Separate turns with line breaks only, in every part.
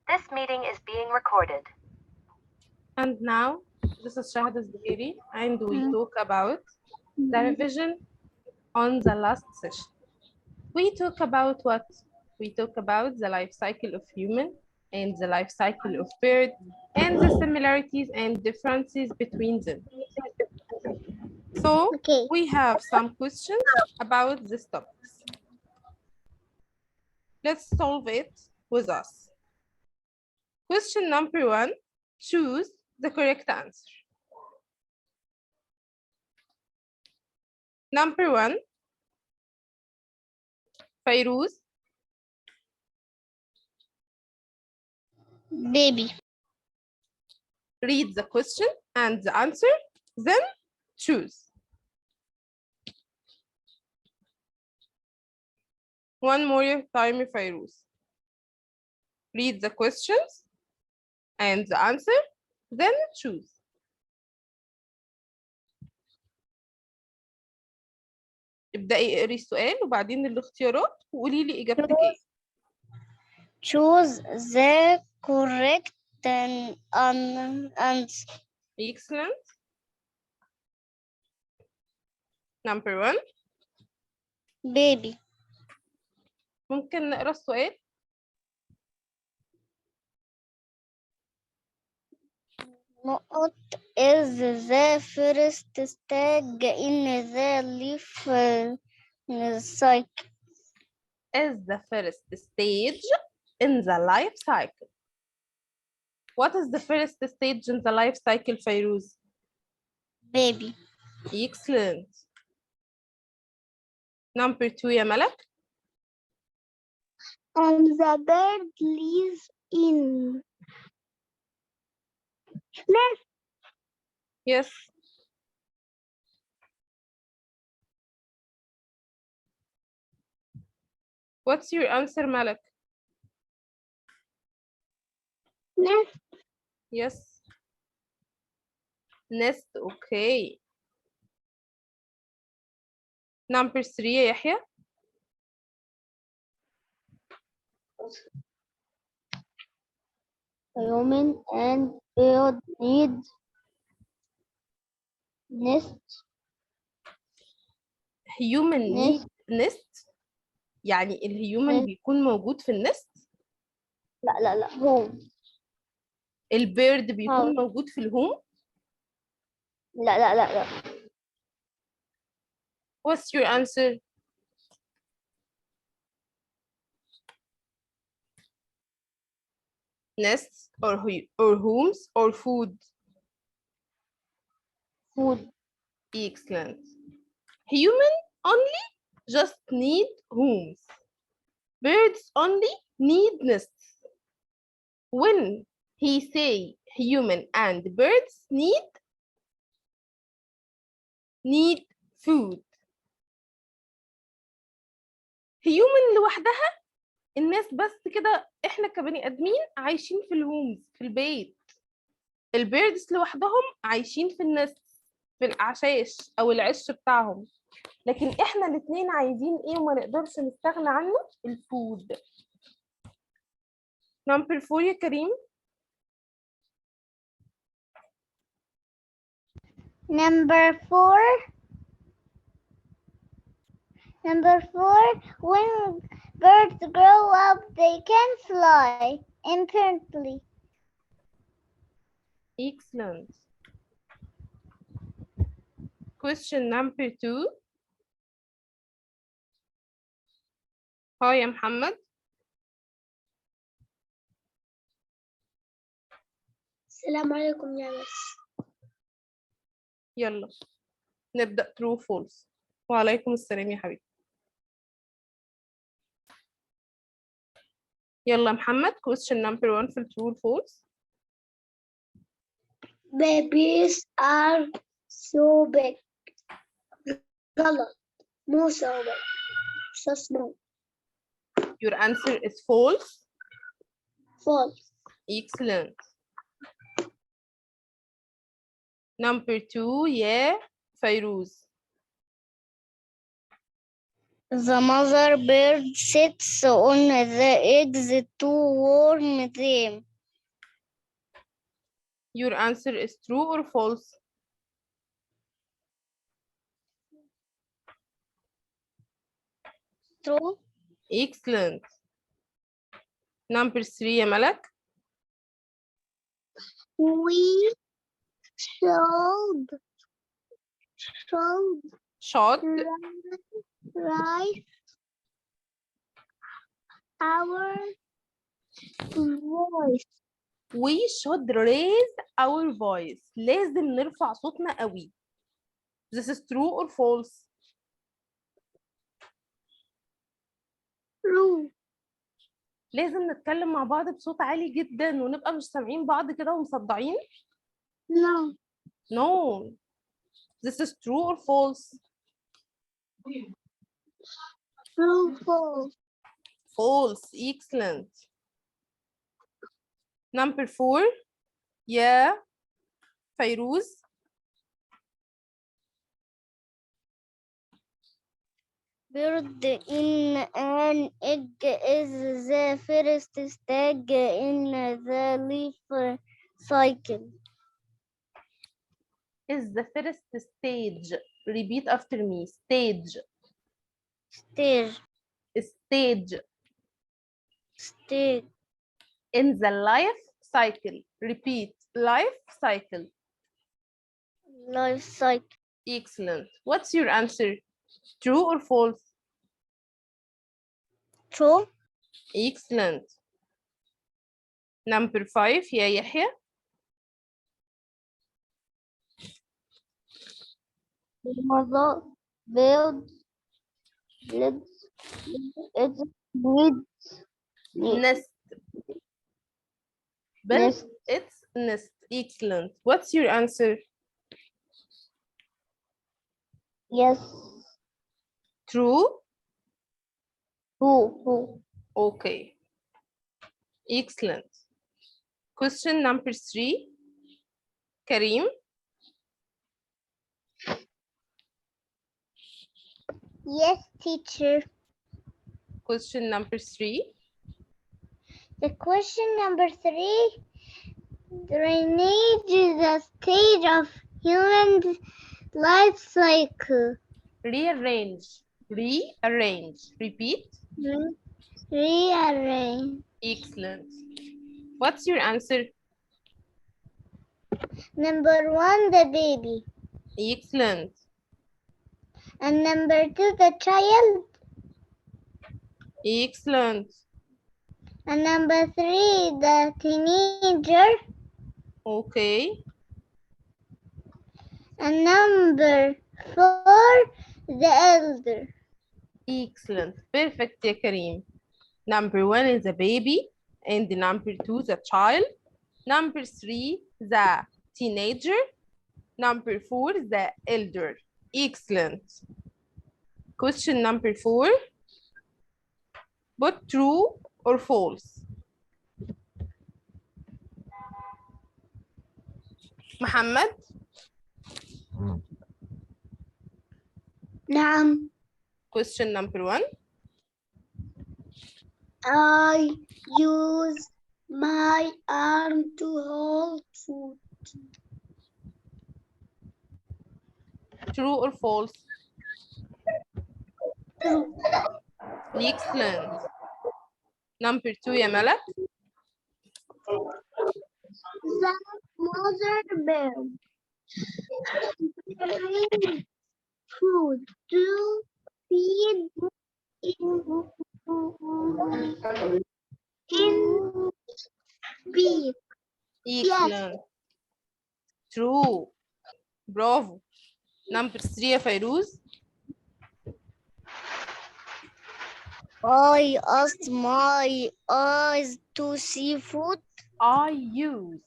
This meeting is being recorded.
And now, this is Shahd ElZohery, and we talk about the revision on the last session. We talk about what? We talk about the life cycle of human and the life cycle of bird and the similarities and differences between them. So, we have some questions about this topic. Let's solve it with us. Question number 1, choose the correct answer. Number 1, Fairuz.
Baby.
Read the question and the answer, then choose. One more time, Fairuz. Read the questions and the answer, then choose. ابدأي اقري السؤال وبعدين الاختيارات وقولي لي إجابتك إيه.
Choose the correct answer.
Excellent. Number 1.
Baby.
ممكن نقرأ السؤال؟
What is the first stage in the life cycle?
Is the first stage in the life cycle. What is the first stage in the life cycle, Fairuz?
Baby.
Excellent. Number 2, يا ملك.
And the bird lives in nest.
Yes. What's your answer, Malik?
Nest.
Yes. Nest, okay. Number 3, يا يحيى.
Human and bird need nest.
Human need nest. يعني الهيومن بيكون موجود في النست؟
لا هو.
البيرد بيكون موجود في الهوم؟
لا.
What's your answer? Nests or homes or food?
Food.
Excellent. Human only just need homes. Birds only need nests. When he say human and birds need food. Human لوحدها الناس بس كده احنا كبني ادمين عايشين في الهومز في البيت. البيردز لوحدهم عايشين في النست في الاعشاش او العش بتاعهم. لكن احنا الاثنين عايزين ايه وما نقدرش نستغنى عنه؟ الفود. Number 4 يا كريم.
Number 4, when birds grow up, they can fly independently.
Excellent. Question number 2. Hi يا محمد.
السلام عليكم يا مس.
يلا نبدأ true false. وعليكم السلام يا حبيبي. يلا محمد question number 1 في true false.
Babies are so big. غلط. مو so big. So small.
Your answer is false.
False.
Excellent. Number 2 يا فيروز.
The mother bird sits on the eggs to warm them.
Your answer is true or false?
True.
Excellent. Number 3 يا ملك.
We should raise our voice.
We should raise our voice. لازم نرفع صوتنا قوي. This is true or false?
True.
لازم نتكلم مع بعض بصوت عالي جدا ونبقى مش سامعين بعض كده ومصدعين.
No.
No. This is true or false?
True. False.
False. Excellent. Number 4 يا فيروز.
Bird in an egg is the first stage in the life cycle.
Is the first stage. Repeat after me. Stage.
Stage.
Stage.
Stage.
In the life cycle. Repeat. Life cycle.
Life cycle.
Excellent. What's your answer? True or false?
True.
Excellent. Number 5 يا يحيى.
Mother bird
Nest. Build its nest. Excellent. What's your answer?
Yes.
True?
True.
Okay. Excellent. Question number 3. Karim.
Yes, teacher.
Question number 3.
The question number 3. Drainage is the stage of human life cycle.
Rearrange. Rearrange. Repeat.
Rearrange.
Excellent. What's your answer?
Number 1, the baby.
Excellent.
And number 2, the child.
Excellent.
And number 3, the teenager.
Okay.
And number 4, the elder.
Excellent. Perfect يا كريم. Number 1 is the baby, and number 2 the child. Number 3 the teenager. Number 4 the elder. Excellent. Question number 4. But true or false? Muhammad?
نعم.
Question number 1.
I use my arm to hold food.
True or false?
True.
Excellent. Number 2 يا ملك.
The mother bird brings food to feed in beak.
Excellent. True. Bravo. Number 3 يا فيروز.
I asked my eyes to see food.
I use.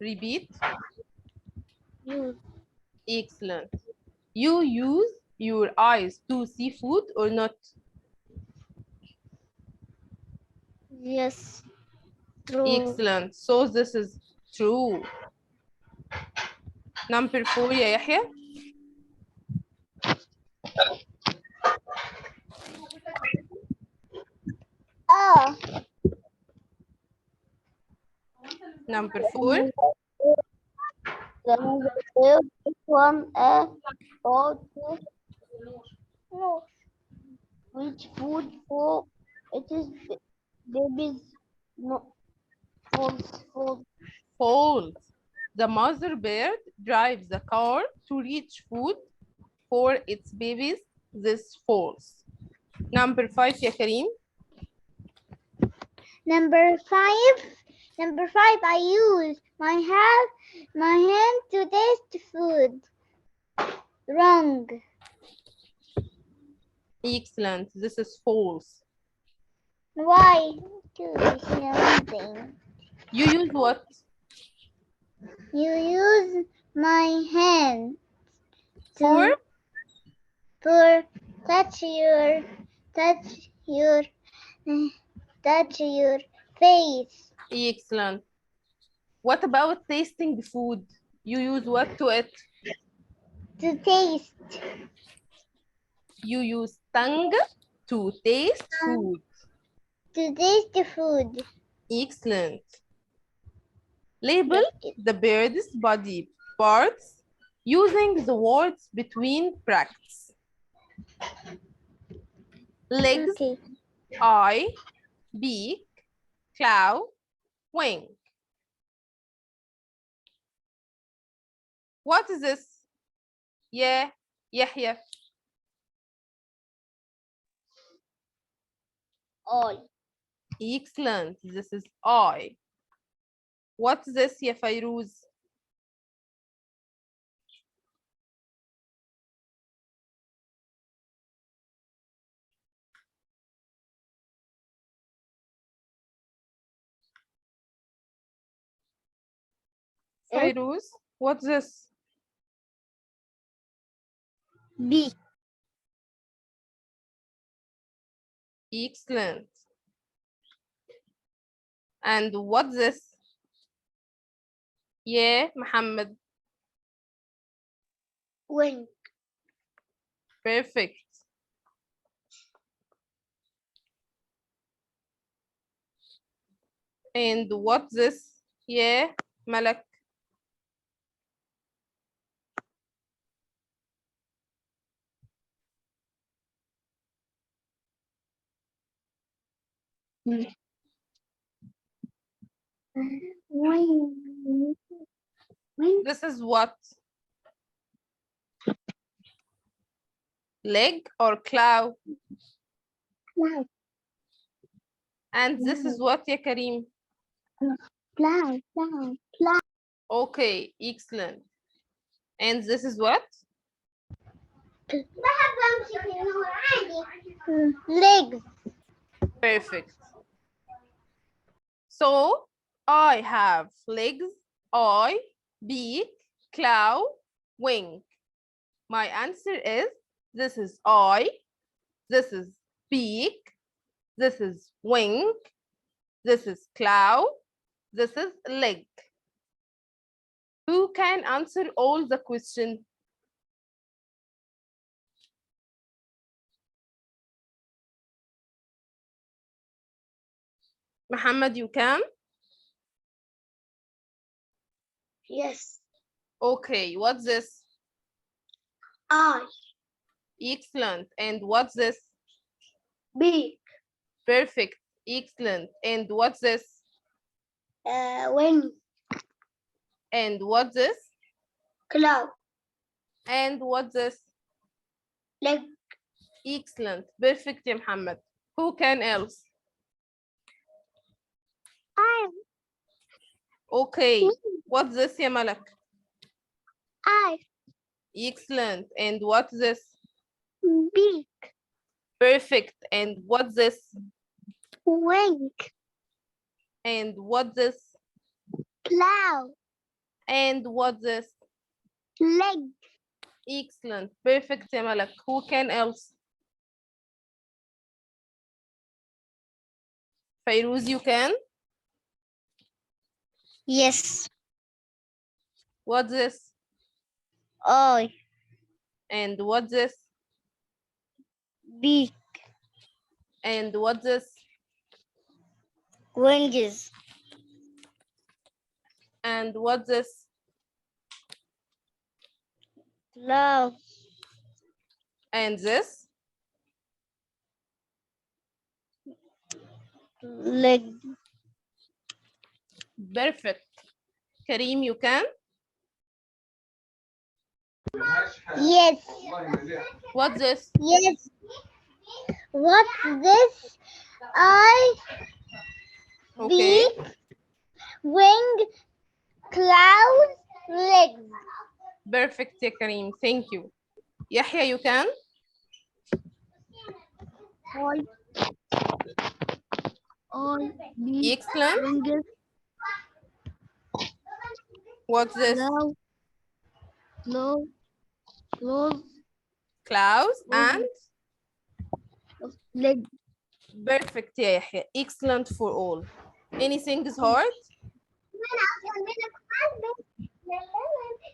Repeat. Excellent. You use your eyes to see food or not?
Yes. True.
Excellent. So this is true. Number 4 يا يحيى.
Yeah.
Number 4.
The mother bird from a boat no. Which food for its babies? No. False.
False. The mother bird drives the car to reach food for its babies. This false. Number 5 يا كريم.
Number 5. I use my hand to taste food. Wrong.
Excellent. This is false.
Why? To something.
You use what?
You use my hand
For?
for touch your face.
Excellent. What about tasting food? You use what to it?
To taste.
You use tongue to taste food.
To taste the food.
Excellent. Label the bird's body parts using the words between brackets. Legs,
Okay.
eye, beak, claw, wing. What is this? Yeah, Yahya.
All.
Excellent. This is eye. What's this, ya Fairuz? Fairuz, what's this?
Beak.
Excellent. And what's this? Yeah, Muhammad.
Wing.
Perfect. And what's this? Yeah, Malak.
Wing.
This is what? Leg or claw?
Cloud.
And this is what, ya Kareem?
Cloud.
Okay, excellent. And this is what?
Legs.
Perfect. So I have legs, eye, beak, claw, wing. My answer is this is eye, this is beak, this is wing, this is claw, this is leg. Who can answer all the questions? Muhammad, you can?
Yes.
Okay, what's this?
Eye.
Excellent. And what's this?
Beak.
Perfect. Excellent. And what's this?
Wing.
And what's this?
Cloud.
And what's this?
Leg.
Excellent. Perfect, ya Muhammad. Who can else?
Eye.
Okay. What's this, ya Malak?
Eye.
Excellent. And what's this?
Beak.
Perfect. And what's this?
Wing.
And what's this?
Cloud.
And what's this?
Leg.
Excellent. Perfect, ya Malak. Who can else? Fairuz, you can?
Yes.
What's this?
Eye.
And what's this?
Beak.
And what's this?
Wings.
And what's this?
Love.
And this?
Leg.
Perfect. Kareem, you can?
Yes.
What's this?
Yes. What's this? I
Okay.
beak, wing, cloud, legs.
Perfect, ya Kareem. Thank you. Yahya, you can?
I beak,
Excellent.
wings,
What's this?
cloud,
Clouds and?
legs.
Perfect, ya Yahya. Excellent for all. Anything is hard?